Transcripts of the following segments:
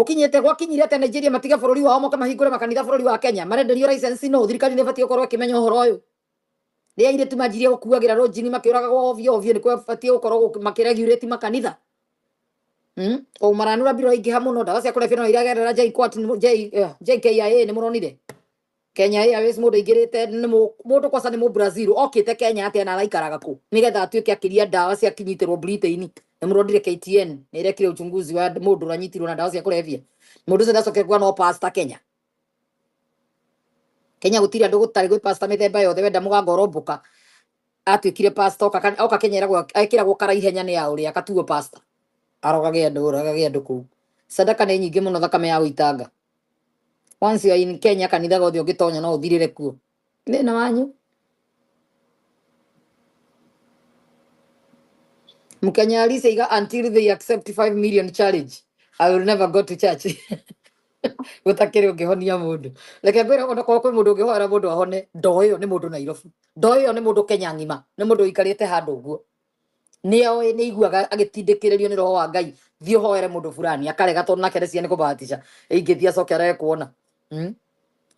mukinyete gwakinyire te Nigeria matiga bururi wao moka mahingure makanitha bururi wa Kenya marenderio license no thirikari ne batie ukorwo kimenya uhoro uyu ria ire tumajirie gukuagira rojini makiuraga ovyo ovyo ni kwa batie ukorwo makiregulate makanitha o maranura biro ingiha muno ndawa cia kurebia no iragerera JKIA ni muronire Kenya Airways mundu ingirite ni mundu kwasa ni mu Brazil okite Kenya ati na araikaraga ku nigetha atuike akiria ndawa cia kinyitirwo Britain ni muronire KTN ni irekire uchunguzi wa mundu ranyitirwo na ndawa cia kurebia mundu cio ndacoke kwa no pastor Kenya gutiri andu gutari gwi pastor mithemba yothe wenda mugango romboka atuikire pastor oka Kenya ekiragwo karaihenya ni ya uri akatuo pastor arogage andu ku sadaka ni nyingi muno thakame ya uitanga once you are in Kenya kanitha gothe ungitonya no uthirire kuo ni na wanyu Mkenya alisaiga until they accept 5 million challenge I will never go to church gutakire ungihonia mundu reke ngwira ona kwa mundu ungihoera mundu ahone ndoyo ni mundu Nairobi ndoyo ni mundu Kenya ngima ni mundu ikarite handu guo nio ni iguaga agitindikiririo ni roho wa Ngai thio hoere mundu fulani akarega tondu nake ndecia ni kubahatisha ingithia coke areke kuona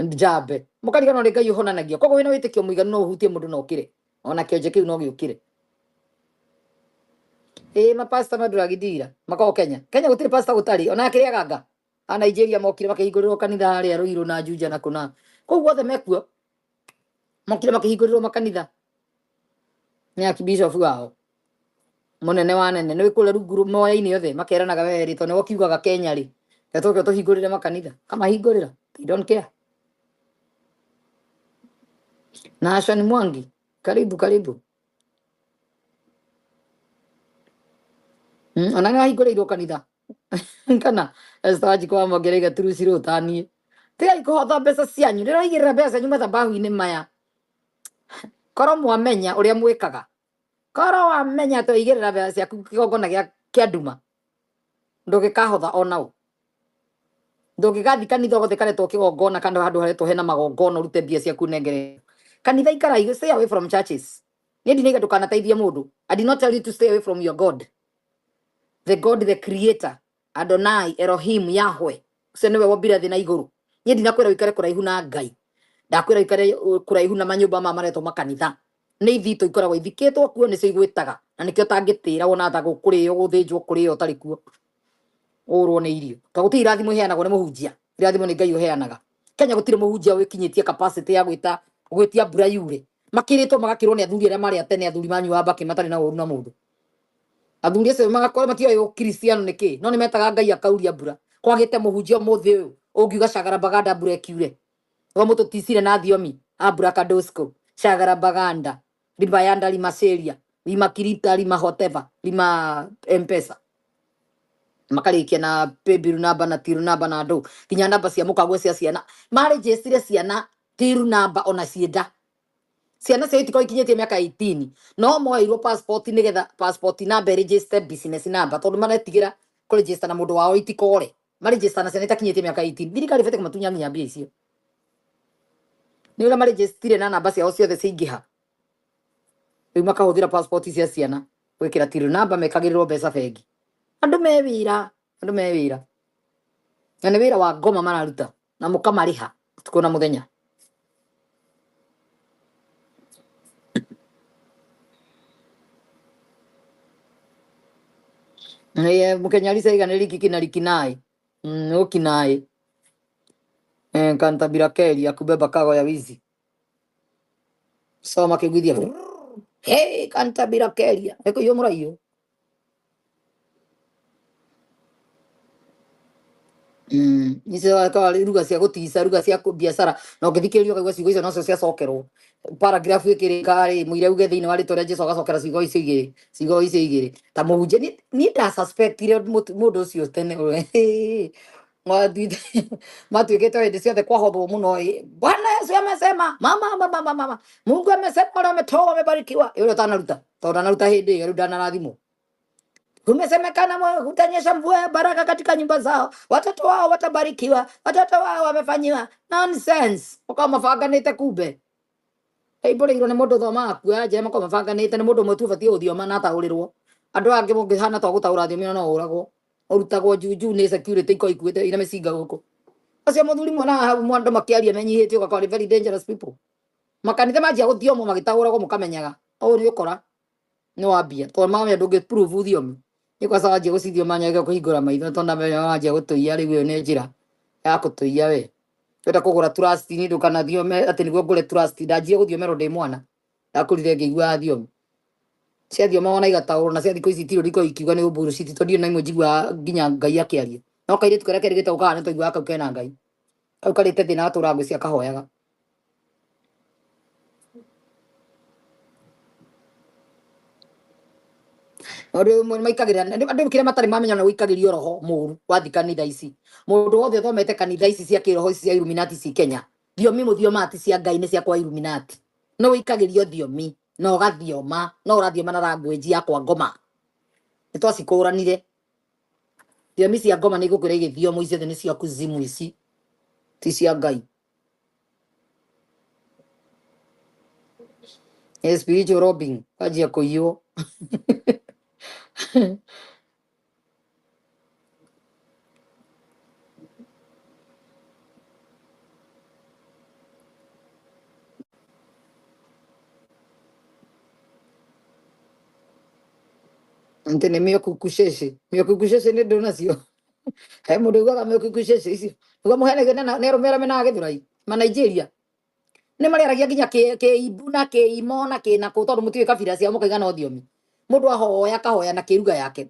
Jabe mukariga no Ngai uhonanagia kogo wina witikio muiganu no uhutie mundu no kire ona kionje kiu no giukire mapasta maduragithira makao Kenya gutiri pasta gutari ona akiri aganga a Nigeria mokire makihingũrĩrwo kanitha harĩa Ruiru na Juja na kuna kũu guothe mekuo mokire makihingũrĩrwo makanitha nĩ akibishop wao munene wa nene nĩ kũrĩa rungu moya-inĩ yothe makeranaga weri to nĩgo kiugaga Kenya rĩ gatoke tũhingũrĩre makanitha kama hingũrĩra they don't care na Hassan Mwangi karibu ona nĩ wahingũrĩirwo kanitha kana estaji kwa mogerega turusiro tanie tiga ikuhotha mbeca cianyu ndĩroigĩrĩra mbeca nyuma thabahu-inĩ maya korwo mwamenya ũrĩa mwĩkaga korwo wamenya tũigĩrĩra mbeca ciaku kĩgongona kĩa nduma ndũgĩkahotha onao ndũgĩgathi kanitha gothe karetwo kĩgongona kana handũ haretwo hena magongona ũrute mbia ciaku nengere kanitha ikara stay away from churches niĩ ndinaiga ndũkanateithie mũndũ I did not tell you to stay away from your God the creator Adonai Elohim Yahweh ucio niwe wombire thĩ na igũrũ niĩ ndinakwĩra ũikare kũraihu na Ngai ndakwĩra ũikare kũraihu na manyũmba maretwo makanitha nĩ ithitũ ikoragwo ithikĩtwo kuo nĩcio igwĩtaga na nĩkĩo tangĩtĩra wona tha gũkũrĩo gũthĩnjwo kũrĩo ũtarĩ kuo ũrwo nĩ irio ta gũtirĩ irathimo iheanagwo nĩ mũhunjia irathimo nĩ Ngai ũheanaga Kenya gũtirĩ mũhunjia wĩkinyĩtie capacity ya gwĩtia mbura yure makĩrĩtwo magakĩrwo nĩ athuri arĩa marĩ atene athuri manyua mbaki matarĩ na ũru na mũndũ athuri acio magakorwo matioĩ ũkristiano nĩkĩ no nĩ metaga Ngai akauria mbura kwagĩte mũhunjia mũthĩ ũyũ ũngiuga Shagara Baganda mbura ĩkiure wa mũtũticire na thiomi abracadosco Shagara Baganda libayanda limaseria limakirita limahoteva lima mpesa makarikia na pebiru namba na tiru namba na ndo kinya namba cia mũkaguo cia ciana marejestire ciana tiru namba ona cienda ciana cio itiko ikinyĩtie mĩaka 18 no moirwo passport nigetha passport number register business number tondu maretigĩra kũregister na mũndũ wao itikore maregister na ciana itakinyĩtie mĩaka 18 thirikari ibete kũmatunyania mbia icio nĩ ũrĩa marejestire na namba ciao ciothe ciaingĩha rĩu makahũthĩra passport cia ciana gwĩkĩra tiru namba mekagĩrĩrwo mbeca bengi andũ me wĩra na nĩ wĩra wa ngoma mararuta na mũkamarĩha ũtukũ na mũthenya Mkenya alisaiga niliki kinai ukinai kanta birakeli ya kubeba kago ya wizi soma kigudia hey kanta birakeli eko yo murayo nise kwa ruga cia gutisa ruga cia biashara na ngithikĩrĩrio kaigua ciugo icio nocio cia cokerwo paragraph ĩkĩrĩka muire uge thĩinĩ wa rĩtwa rĩa Jesũ agacokera ciugo icio igĩrĩ ta mũhunjia ni nda suspectire mũndũ ũcio tene matuĩkĩte hĩndĩ ciothe kwahothwo mũno Bwana Yesu amesema mama Mungu amesema wale wametoa wamebarikiwa yule utanaruta hĩndĩ ĩyo ndanarathimwo kumesemekana utanyesha mvua ya baraka katika nyumba zao watoto wao watabarikiwa watoto wao wamefanyiwa nonsense ukawa mafanganĩte kumbe ibũrĩirwo nĩ mũndũ thoma akua je mako mafanganĩte nĩ mũndũ ũmwe tu batie ũthioma na ataũrĩrwo andũ angĩ mũngĩhana to gũtaũra thiomi no ũragwo urutagwo juju ni security iko ikuite ina mesinga guku acio muthuri mwana hau mwando makiaria menyihite ugakora very dangerous people makanitha manjia guthiomo magitaguragwo mukamenyaga o ni ukora ni wambia to mama ndungi prove thiomi ni kwa sababu gucithio manyaga kuhingura maitho to na menya wanjia gutuia riu ni njira ya kutuia we wenda kugura trust ni ndukana thiome ati niguo ngure trust ndanjie guthiomerwo ndi mwana ndakurire ngigua thiomi cia thioma wona igataurwo na cia thikũ ici itirũ riko ikiuga nĩ ũmbũrũ citi tondũ ndio na imwe njigua nginya Ngai akĩaria no kairĩtu karĩa kerĩ gĩtaũkaga nĩ tũiguaga kau kena Ngai kau karĩte thĩna gatũraga ngwĩ cia kahoyaga andũ maikagĩrĩra andũ kĩrĩa matarĩ mamenya na gũikagĩrio roho mũũru wathi kanitha ici mũndũ wothe ũthomete kanitha ici cia kĩroho ici cia Illuminati ci Kenya thiomi mũthiomati cia Ngai nĩ cia kwa Illuminati no wĩikagĩrio thiomi no gathioma no ũrathioma na language yakwa ngoma nĩ twacikũranire thiomi cia ngoma nĩ igũkwĩra igĩthiomo ici nĩ cia kuzimu ici ti cia Ngai spiritual robbing kanjia kũiywo nte nĩ mĩokukucece nĩ ndũ nacio he mũndũ ugaga mĩokukucece icio uga mũhenege nĩ arũmĩrĩra menaga Gĩthũrai ma Nigeria nĩ marĩaragia nginya kĩimbu na kĩimo na kĩnakũ tondũ mũtiũĩ kabira ciao mũkaiga no thiomi mũndũ ahoya kahoya na kĩruga yake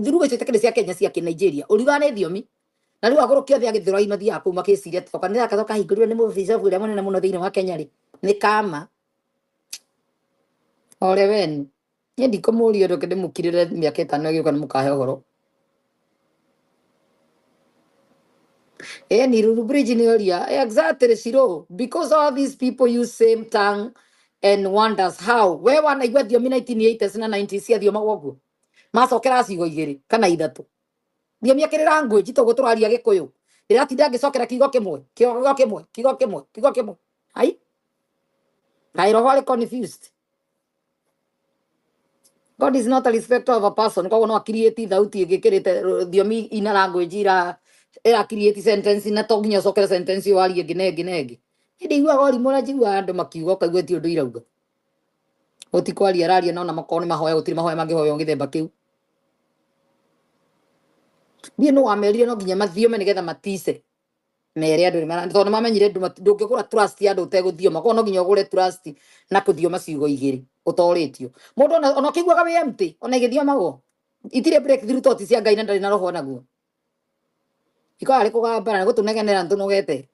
thiruga icio itakĩrĩ cia Kenya cia Nigeria ũriuga nĩ thiomi na rĩu agũrũ kĩothe a Gĩthũrai mathiaga kũu makĩciria toka nĩ gacoka hingũrirwo nĩ mũbicabũ ũrĩa mũnene mũno thĩinĩ wa Kenya rĩ nĩ kama ore wenu niĩ ndikũmũria ũndũ ndĩmũkirĩre mĩaka ĩtano ĩgĩũka nĩ mũkahe ũhoro ni Ruru Bridge ni oria exactly Shiru because all these people use same tongue and wonders how we wanaigua thiomi 1980s na 90s cia thioma gwoguo macokera cigo igĩrĩ kana ithatũ thiomi akĩrĩ language to gũtũraria Gĩkũyũ ndĩratinda ngĩcokera kiugo kĩmwe ai I roho confused. God is not a respecter of a person. Kwa no create thauti igikirite thiomi ina language ira create sentence na to nginya cokera sentence wari nginegi ndigua gori mona jigua andu makiuga kaigwe ti undu irauga oti kwari araria no na makoni mahoya gutiri mahoya mangihoyo ngithemba kiu ni no amerie no nginya mathiome nigetha matise mere andu ni tondu mamenyire ndungigura trust ya andu uteguthioma kwa no nginya ugure trust na kuthioma ciugo igiri utoritio mundu ona kiguaga we empty ona igithiomagwo itire breakthrough toti cia Ngai na ndari na roho naguo iko ari kugambana gutunegenera ntunugete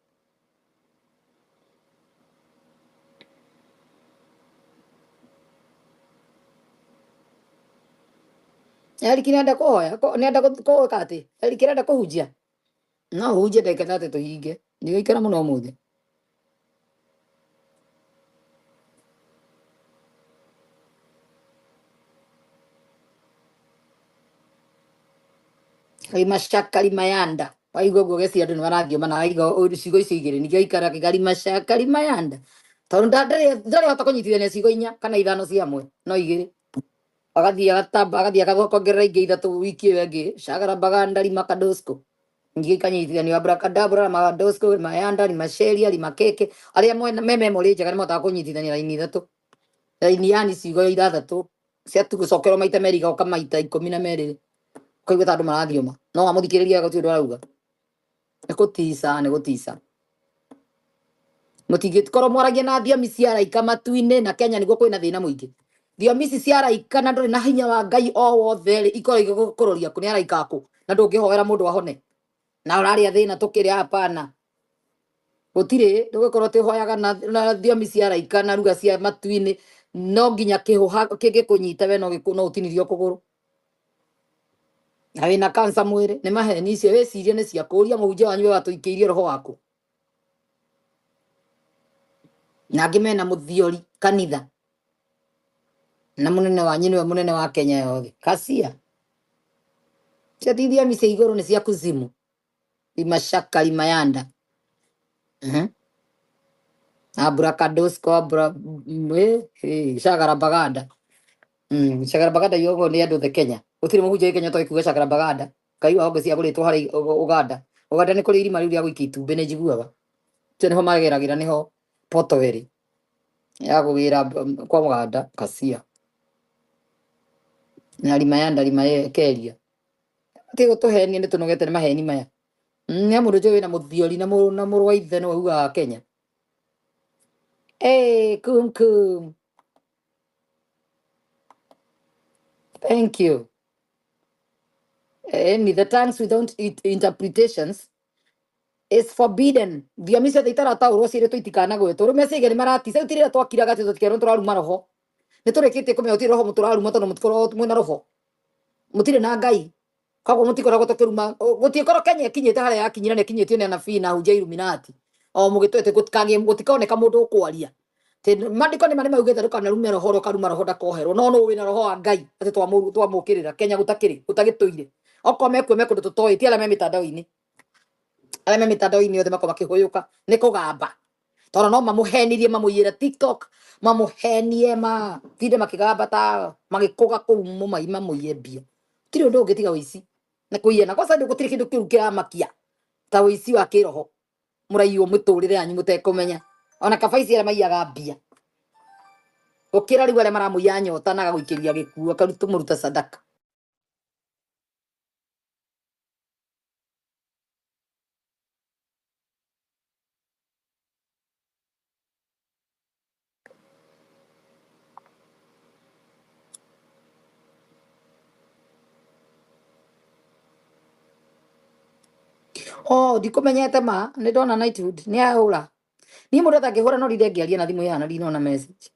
eri kirenda kuhoya nenda kuhoya ati eri kirenda kuhunjia no hunjie ndeketha ati tuhinge ndigikara muno muthi ai mashakari mayanda waigua guo geci andu ni marathioma na aiga ciugo icio igiri ningĩ aikara kigari mashakari mayanda tondu ndari hota kunyitithania ciugo inya kana ithano cia mwe no igiri agathii agatamba agathii agathongerera ingĩ ithatũ wiki ĩyo ĩngĩ cagara baganda lima kadosko ingĩ ikanyitithania abracadabra magadosko mayanda lima sheria lima keke arĩa mememori njega nĩ mahotaga kũnyitithania raini ithatũ raini yani ciugo ithathatũ cia gũcokerwo maita merĩ igoka maita 12 kaigua ta andũ marathioma no amũthikĩrĩria gũtirĩ ũndũ arauga nĩ gũtica mũtingĩkorwo mwaragia na thiomi cia araika matu-inĩ na Kenya nĩguo kwĩna thĩna mũingĩ thiomi ici cia araika na ndũrĩ na hinya wa Ngai o wothe ikorwo igĩgũkũrũria kũ nĩ araika akũ na ndũngĩhoera mũndũ ahone na ũrarĩa thĩna tũkĩrĩ hapana gũtirĩ ndũgĩkorwo tũhoyaga na thiomi cia araika na ruga cia matu-inĩ no nginya kĩhũha kĩngĩkũnyita we no ũtinirio kũgũrũ na wĩna kansa mwĩrĩ nĩ maheni icio wĩcirie nĩ cia kũria mũhunjia wanyu we watũikĩirie roho waku na angĩ mena mũthiori kanitha na munene wanyu nĩwe munene wa Kenya yothe kacia cia thiomi cia igũrũ nĩ cia kuzimu imashaka limayanda abrakadosko shagara baganda shagara baganda yogo nĩ andũ the Kenya gũtirĩ mũhunjia Kenya to ikuga shagara baganda Ngai wao ngĩcia gũrĩtwo harĩ Uganda. Uganda nĩ kũrĩ irima rĩu rĩa gũikia itumbĩ nĩ njiguaga. Cio nĩho mageragĩra nĩho poto ĩrĩ ya gũgĩra kwa Uganda Kasia. Na rima ya ndarima keria. Ati gũtũhenia nĩ tũnogete nĩ maheni maya. Nĩ mũndũ njũĩ na mũthiori na mũrũ wa ithe nĩwe ugaga Kenya. Kum. Thank you. The tongues without interpretations is forbidden. Thiomi ciothe itarataũrwo ciĩrĩtwo itikanagwetwo. Rũme ciĩge nĩ marati. Seu tirĩra twakiraga atĩ tũtikerwo tũraruma roho. Nĩ tũrĩkĩtie kũmenya gũtirĩ roho mũtũraruma tondũ mũtikorwo mwĩna roho. Mũtirĩ na Ngai. Koguo mũtikoragwo tũkĩruma. Gũtiĩkorwo Kenya ĩkinyĩte harĩa yakinyĩra nĩ ĩkinyĩtio nĩ anabii na hunjia Illuminati. O mũgĩtwete gũtikoneka mũndũ ũkwaria. Maandĩko nĩ marĩ maugĩte ndũkanarume roho ũkaruma roho ndakoherwo. No wĩna roho wa Ngai atĩ twamũkĩrĩra Kenya gũtagĩtũire. Okorwo mekuo mekũndũ tũtoĩ ti arĩa me mĩtandao-inĩ. Arĩa me mĩtandao-inĩ othe makorwo makĩhũyũka nĩ kũgamba. Tondũ no mamũhenirie mamũiyĩre TikTok, mamũhenie matinde makĩgamba ta magĩkũga kũu mũmai mamũiye mbia. Gũtirĩ ũndũ ũngĩ tiga ũici na kũiyana. Kwanza gũtirĩ kĩndũ kĩu kĩramakia ta ũici wa kĩroho. Mũraiywo mũtũrĩre yanyu mũtekũmenya. Ona kabaici arĩa maiyaga mbia. Gũkĩra rĩu arĩa maramũiya nyota na gagũikĩria gĩkuũ akarutwo sadaka. Ndikumenyete ma nĩ ndona Knighthood nĩ ahũra. Niĩ mũndũ atangĩhũra no rĩrĩa ngĩaria na thimũ yana ndinona message.